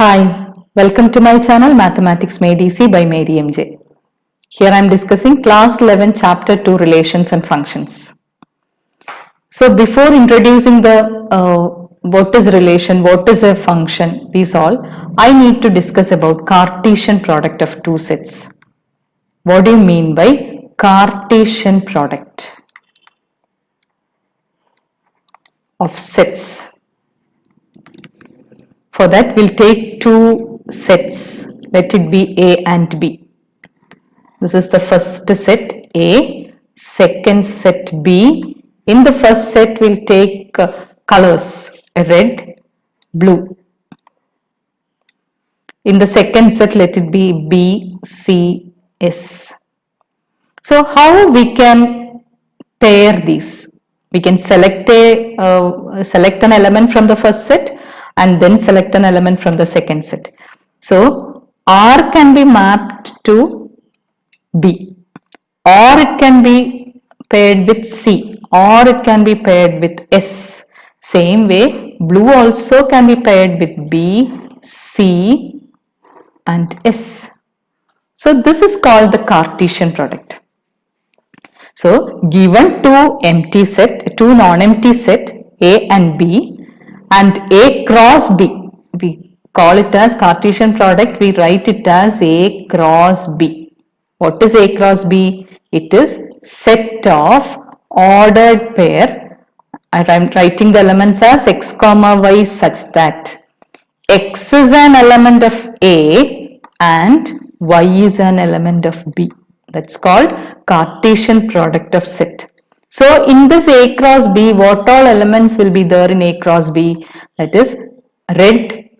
Hi, welcome to my channel Mathematics Made Easy by Mary MJ. Here I am discussing class 11 chapter 2 relations and functions. So before introducing the what is relation, what is a function, these all, I need to discuss about Cartesian product of two sets. What do you mean by Cartesian product of sets? For that we'll take two sets, let it be A and B. This is the first set A, second set B. In the first set we'll take colors red, blue. In the second set let it be B, C, S. So how we can pair these? We can select an element from the first set and then select an element from the second set. So R can be mapped to B, or it can be paired with C, or it can be paired with S. Same way, blue also can be paired with B, C and S. So this is called the Cartesian product. So given two non-empty set A and B and A cross B, we call it as Cartesian product, we write it as A cross B. What is A cross B? It is set of ordered pair. I am writing the elements as x comma y such that x is an element of A and y is an element of B. That's called Cartesian product of set. So in this A cross B, what all elements will be there in A cross B? That is red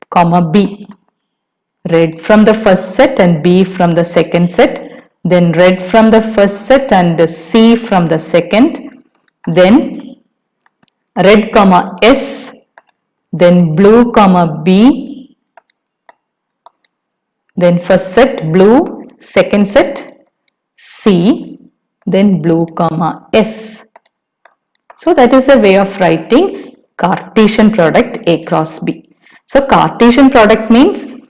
comma B. Red from the first set and B from the second set. Then red from the first set and C from the second. Then red comma S. Then blue comma B. Then first set blue. Second set C, then blue comma S. So that is a way of writing Cartesian product A cross B. So Cartesian product means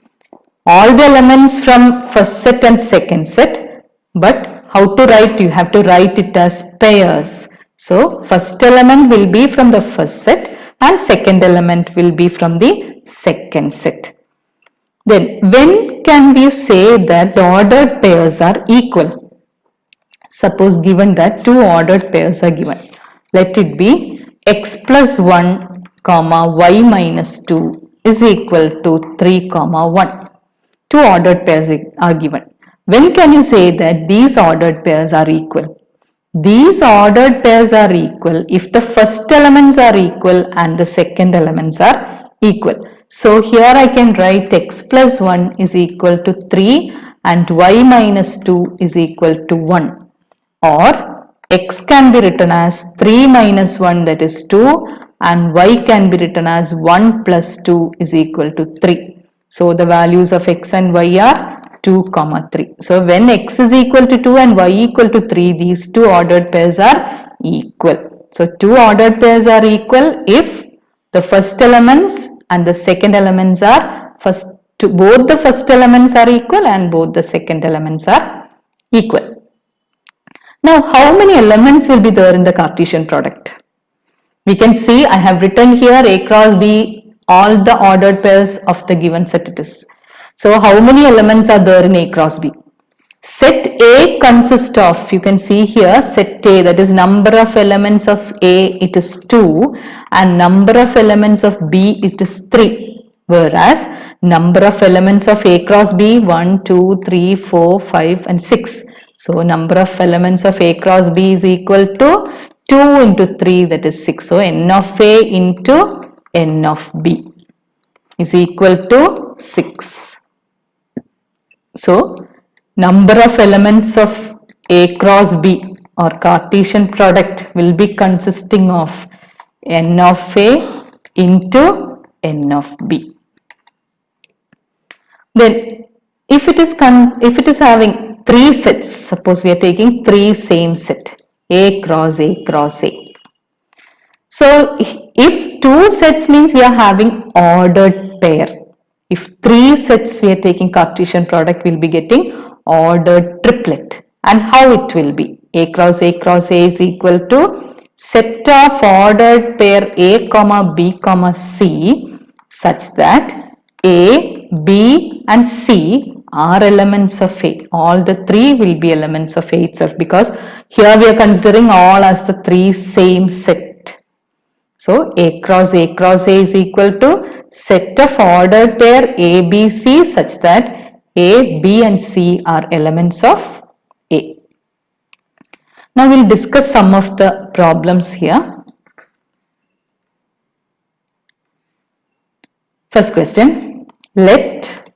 all the elements from first set and second set, but how to write? You have to write it as pairs. So first element will be from the first set and second element will be from the second set. Then when can you say that the ordered pairs are equal? Suppose given that two ordered pairs are given. Let it be x plus 1 comma y minus 2 is equal to 3 comma 1. Two ordered pairs are given. When can you say that these ordered pairs are equal? These ordered pairs are equal if the first elements are equal and the second elements are equal. So here I can write x plus 1 is equal to 3 and y minus 2 is equal to 1. Or x can be written as 3 minus 1, that is 2, and y can be written as 1 plus 2 is equal to 3. So the values of x and y are 2 comma 3. So when x is equal to 2 and y equal to 3, these two ordered pairs are equal. So two ordered pairs are equal if the first elements and the second elements are both the first elements are equal and both the second elements are equal. Now how many elements will be there in the Cartesian product? We can see I have written here A cross B, all the ordered pairs of the given set it is. So how many elements are there in A cross B? Set A consists of, you can see here set A, that is number of elements of A, it is 2, and number of elements of B, it is 3. Whereas number of elements of A cross B 1, 2, 3, 4, 5 and 6. So number of elements of A cross B is equal to 2 into 3, that is 6. So n of A into n of B is equal to 6. So number of elements of A cross B or Cartesian product will be consisting of n of A into n of B. Then if it is having three sets, suppose we are taking three same set A cross A cross A. So if two sets means we are having ordered pair. If 3 sets we are taking Cartesian product, we'll be getting ordered triplet. And how it will be? A cross A is equal to set of ordered pair A comma B comma C such that A, B and C are elements of A. All the 3 will be elements of A itself, because here we are considering all as the 3 same set. So A cross A is equal to set of ordered pair A, B, C such that A, B and C are elements of A. Now we'll discuss some of the problems here. First question, let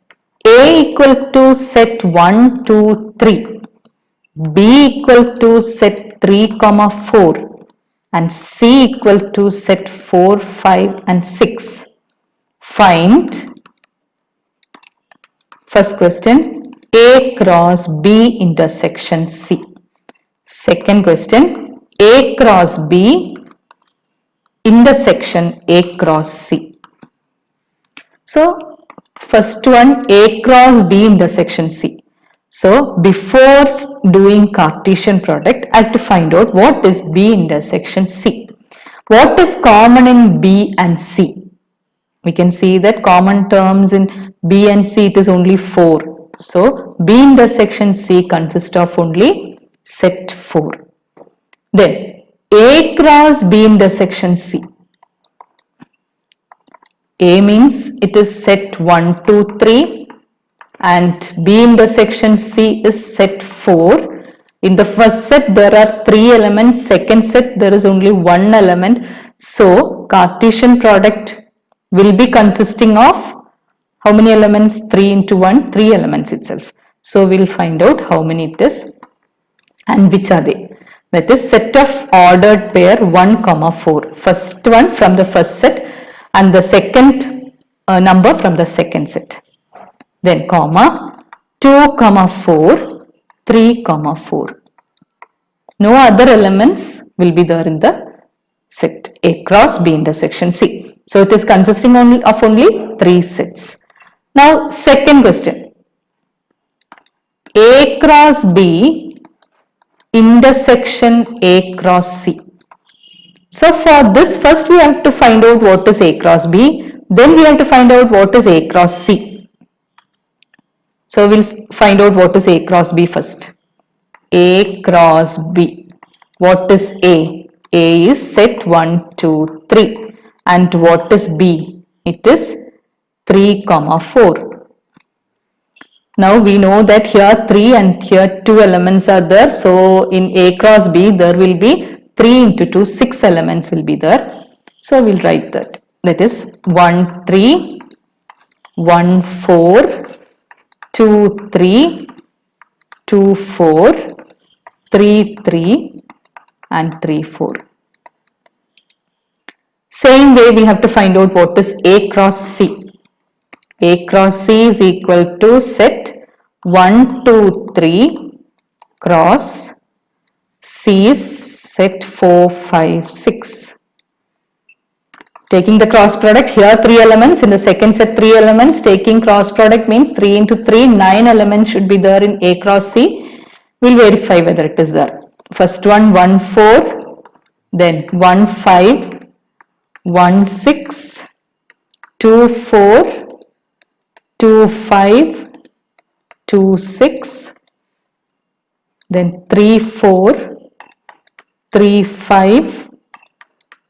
A equal to set 1, 2, 3, B equal to set 3, 4 and C equal to set 4, 5 and 6. Find, first question, A cross B intersection C. Second question, A cross B intersection A cross C. So, first one, A cross B intersection C. So, before doing Cartesian product, I have to find out what is B intersection C. What is common in B and C? We can see that common terms in B and C, it is only 4. So, B intersection C consists of only set 4. Then, A cross B intersection C. A means it is set 1, 2, 3 and B intersection C is set 4. In the first set there are 3 elements, second set there is only 1 element. So, Cartesian product will be consisting of how many elements? 3 into 1, 3 elements itself. So, we will find out how many it is and which are they. That is set of ordered pair 1, 4. First one from the first set and the second number from the second set. Then comma 2, 4, 3, 4. No other elements will be there in the set A cross B intersection C. So it is consisting of only 3 sets. Now second question. A cross B intersection A cross C. So for this, first we have to find out what is A cross B, then we have to find out what is A cross C. So we'll find out what is A cross B first. A cross B. What is A? A is set 1, 2, 3. And what is B? It is 3, 4. Now we know that here 3 and here 2 elements are there. So in A cross B there will be 3 into 2, 6 elements will be there. So we'll write that. That is 1, 3, 1, 4, 2, 3, 2, 4, 3, 3 and 3, 4. Same way we have to find out what is A cross C. A cross C is equal to set 1, 2, 3 cross C is set 4, 5, 6. Taking the cross product, here 3 elements, in the second set 3 elements. Taking cross product means 3 into 3, 9 elements should be there in A cross C. We'll verify whether it is there. First one 1, 4, then 1, 5, 1, 6, 2, 4, 2, 5, 2, 6, then 3, 4, 3, 5,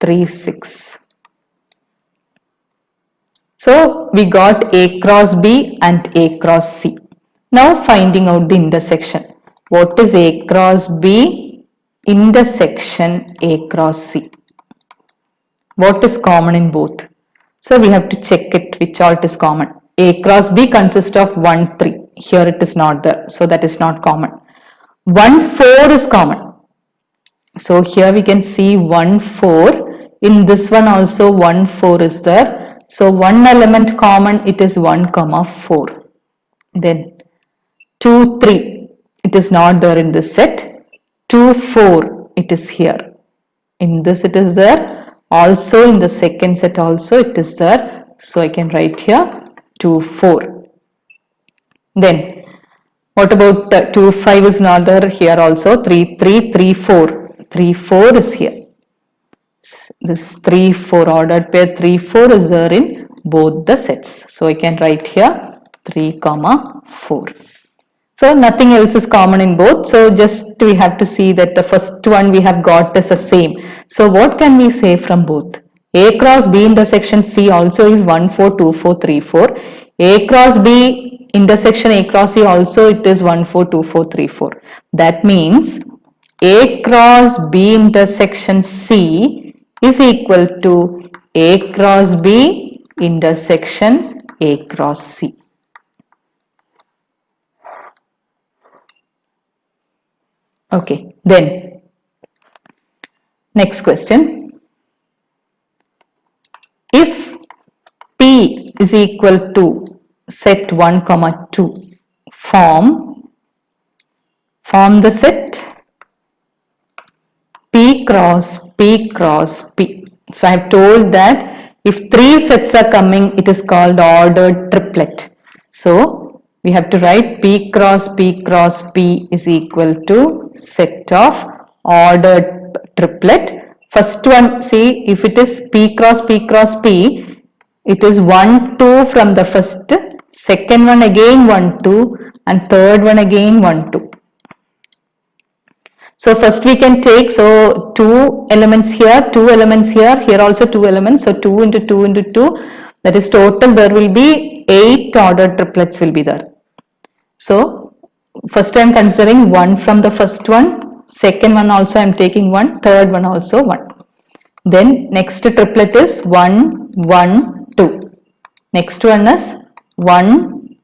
3, 6. So we got A cross B and A cross C. Now finding out the intersection. What is A cross B intersection A cross C? What is common in both? So we have to check it which all is common. A cross B consists of 1, 3. Here it is not there. So that is not common. 1, 4 is common. So here we can see 1, 4. In this one also 1, 4 is there. So one element common, it is 1, 4. Then 2, 3. It is not there in this set. 2, 4. It is here. In this it is there. Also in the second set also it is there. So I can write here 2, 4. Then what about 2, 5 is not there here also. 3, 3, 3, 4. 3, 4 is here. This 3, 4 ordered pair 3, 4 is there in both the sets. So I can write here 3, 4. So nothing else is common in both. So just we have to see that the first one we have got is the same. So what can we say from both? A cross B intersection C also is 1, 4, 2, 4, 3, 4. A cross B intersection A cross C also it is 1, 4, 2, 4, 3, 4. That means A cross B intersection C is equal to A cross B intersection A cross C. Okay, then next question. If P is equal to set 1, 2, form the set P cross P cross P. So I have told that if 3 sets are coming, it is called ordered triplet. So we have to write P cross P cross P is equal to set of ordered triplet. First one, see, if it is P cross P cross P, it is 1, 2 from the first, second one again 1, 2 and third one again 1, 2. So first we can take, so 2 elements here, 2 elements here, here also 2 elements. So 2 into 2 into 2, that is total there will be 8 ordered triplets will be there. So first I am considering 1 from the first one, second one also I am taking 1, third one also 1. Then next triplet is 1, 1, 2. Next one is 1,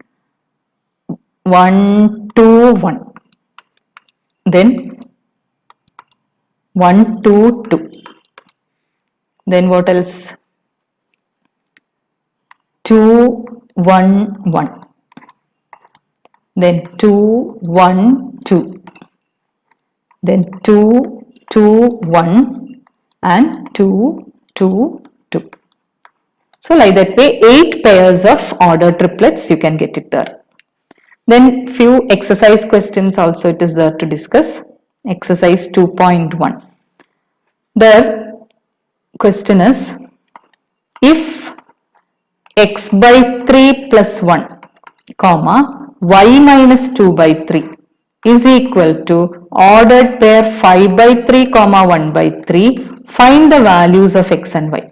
1, 2, 1. Then 1, 2, 2. Then what else? 2, 1, 1. Then 2, 1, 2. Then 2, 2, 1 and 2, 2, 2. So like that way 8 pairs of ordered triplets you can get it there. Then few exercise questions also it is there to discuss. Exercise 2.1. The question is, if x by 3 plus 1, comma, y minus 2 by 3 is equal to ordered pair 5 by 3, comma 1 by 3, find the values of x and y.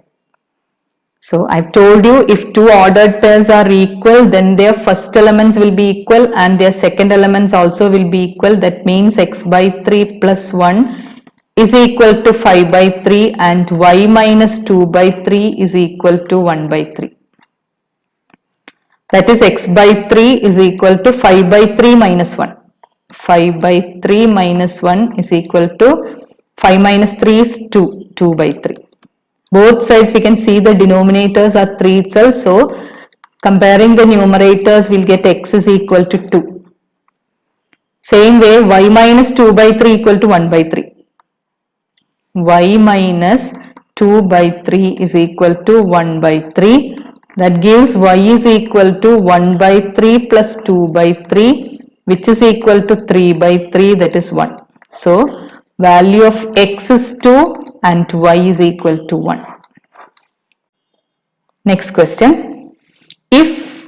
So I've told you if two ordered pairs are equal, then their first elements will be equal and their second elements also will be equal. That means x by 3 plus 1 is equal to 5 by 3 and y minus 2 by 3 is equal to 1 by 3. That is x by 3 is equal to 5 by 3 minus 1. 5 by 3 minus 1 is equal to 5 minus 3 is 2, 2 by 3. Both sides we can see the denominators are 3 itself. So comparing the numerators we'll get x is equal to 2. Same way y minus 2 by 3 equal to 1 by 3. Y minus 2 by 3 is equal to 1 by 3. That gives y is equal to 1 by 3 plus 2 by 3, which is equal to 3 by 3, that is 1. So value of x is 2 and y is equal to 1. Next question. If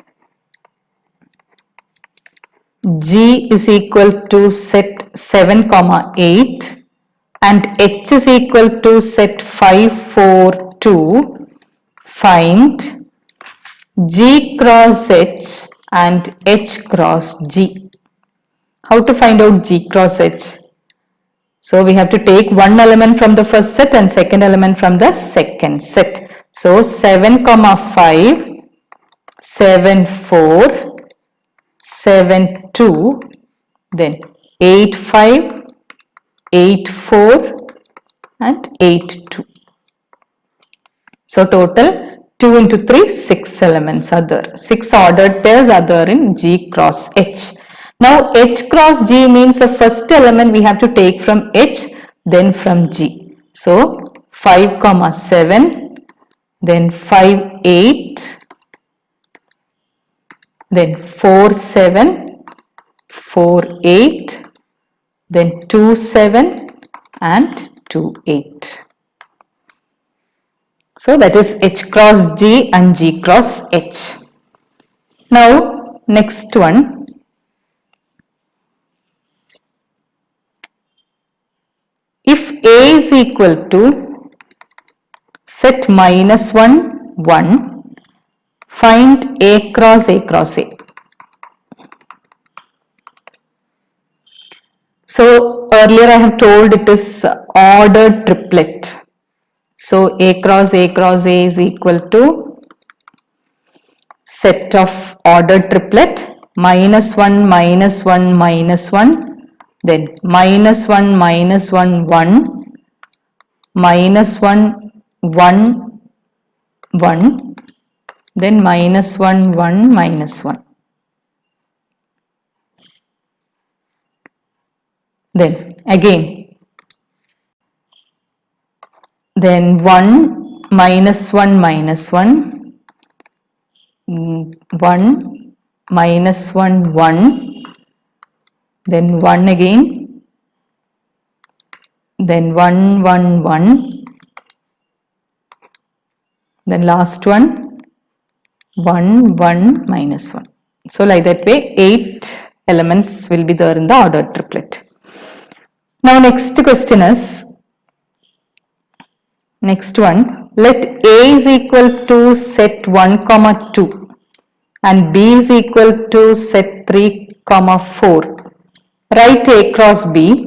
G is equal to set 7, 8 and H is equal to set 5, 4, 2, find G cross H and H cross G. How to find out G cross H? So we have to take one element from the first set and second element from the second set. So 7, 5, 7, 4, 7, 2, then 8, 5, 8, 4 and 8, 2. So total 2 into 3, 6 elements are there. 6 ordered pairs are there in G cross H. Now H cross G means the first element we have to take from H, then from G. So 5, 7, then 5, 8, then 4 7, 4 8, then 2 7 and 2 8. So that is H cross G and G cross H. Now next one, if A is equal to set minus 1 1, find A cross A cross A. So earlier I have told it is ordered triplet. So A cross A cross A is equal to set of ordered triplet minus 1 minus 1 minus 1, then minus 1 minus 1 1, minus 1 1 1, then minus 1 1 minus 1. Then again, then 1 minus 1 minus 1, 1 minus 1 1, then 1 again, then 1 1 1, then last one 1 1 minus 1. So like that way 8 elements will be there in the ordered triplet. Now next question is, next one, let A is equal to set 1 comma 2 and B is equal to set 3 comma 4. Write A cross B.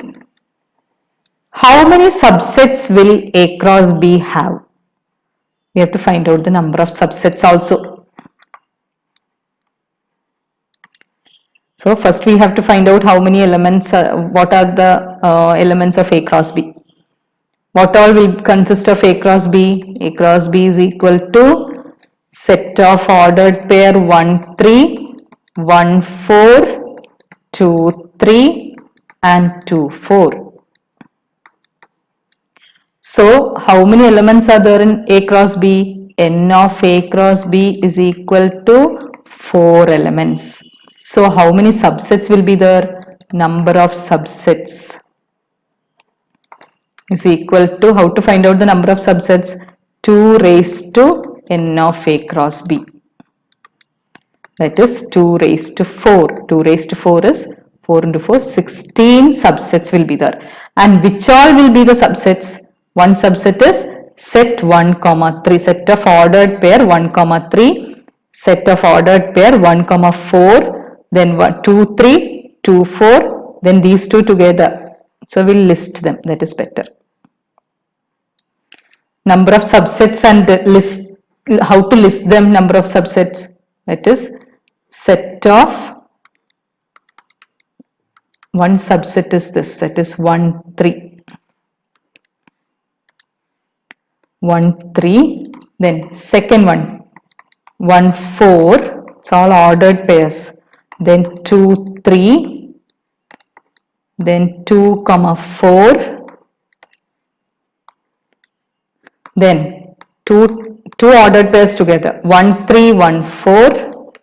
How many subsets will A cross B have? We have to find out the number of subsets also. So first we have to find out how many elements, what are the elements of A cross B. What all will consist of A cross B? A cross B is equal to set of ordered pair 1 3, 1 4, 2 3 and 2 4. So how many elements are there in A cross B? N of A cross B is equal to 4 elements. So how many subsets will be there? Number of subsets is equal to, how to find out the number of subsets? 2 raised to N of A cross B. That is 2 raised to 4. 2 raised to 4 is 4 into 4, 16 subsets will be there. And which all will be the subsets? One subset is set 1 comma 3, set of ordered pair 1 comma 3, set of ordered pair 1 comma 4, then 2 3, 2 4, then these two together. So we'll list them, that is better. Number of subsets and list, how to list them, number of subsets, that is set of, one subset is this, that is 1 3, 1 3, then second one 1 4, it's all ordered pairs, then 2 3, then 2 comma 4, then two ordered pairs together, 1 3 1 4,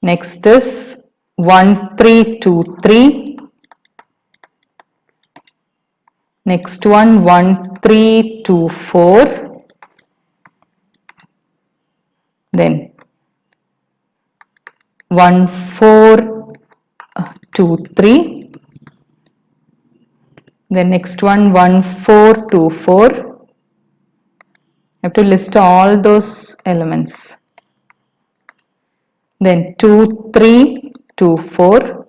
next is 1 3 2 3, next one 1 3 2 4, then 1 4 2 3, then next one 1 4 2 4. I have to list all those elements. Then 2 3 2 4,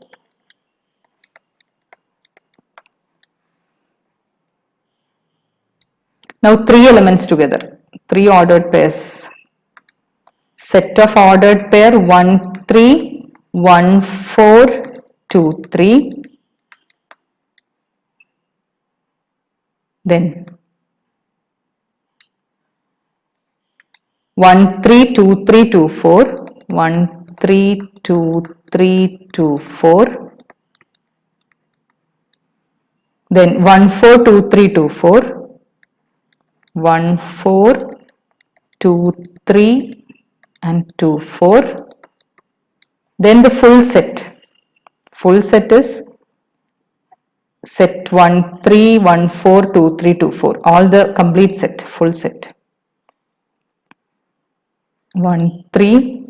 now 3 elements together, 3 ordered pairs, set of ordered pair 1 3, 1 4 2 3, then 1 3 2 3 2 4, 1 3 2 3 2 4, then 1 4 2 3 2 4, 1 4 2 3 and 2 4, Then the full set. Full set is set 1, 3, 1, 4, 2, 3, 2, 4. All the complete set, full set. 1, 3,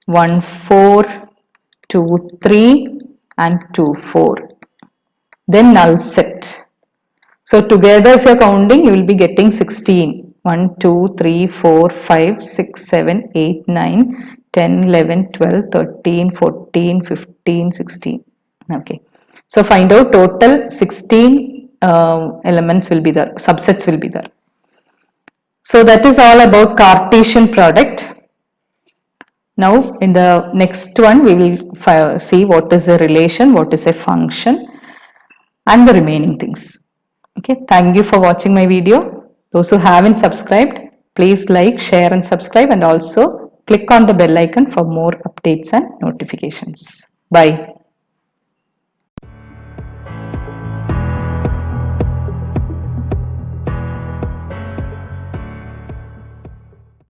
1, 4, 2, 3 and 2, 4. Then null set. So together if you are counting, you will be getting 16. 1, 2, 3, 4, 5, 6, 7, 8, 9, 10, 11, 12, 13, 14, 15, 16. Okay. So find out total 16 elements will be there, subsets will be there. So that is all about Cartesian product. Now in the next one we will see what is a relation, what is a function and the remaining things. Okay, thank you for watching my video. Those who haven't subscribed, please like, share and subscribe, and also click on the bell icon for more updates and notifications. Bye.